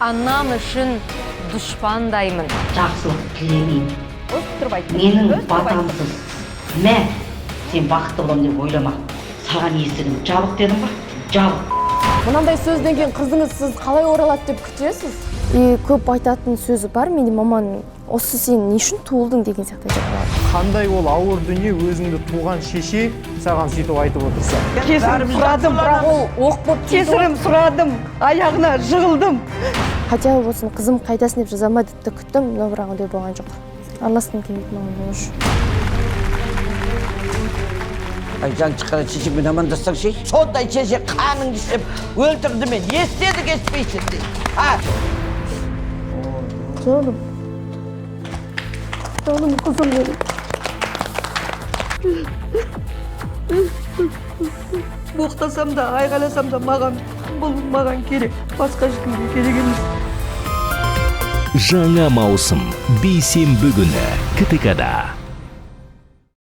Anam үшін düşpandayım. Жақсылық тілемеймін. Менің батамсыз. Мә, сен бақытты боламын деп ойлама. Саған есігім жабық дедім ба? Жабық. Мынандай сөзден кейін қызыңыз сіз қалай оралады деп күтесіз? Көп айтатын сөзі бар, менің маман, осы сен не үшін туылдың деген сияқты айтады. Қандай ол ауыр дүние өзіңді туған шеше саған сөйтіп айтып отырса. Кесірім сұрадым, Бірақ ол оқ болып кесірім сұрадым, аяғына жығылдым. Хотя болсын қызым қайдасын деп жазама деп те күттім, но бірақ ондай болған жоқ. Араласқым келмейді маған уже. Aycan çıkara çeşimin amandasın şey. Sonda çeşi kanın düşüp öldürdü beni. Yestedik etmeysin diye. Ha. Canım. Canım kızım benim. Боқтасам да, айғайласам да бұл маған керек. Басқа ешкімге керек емес. Жаңа маусым бейсенбі күні КТК-да.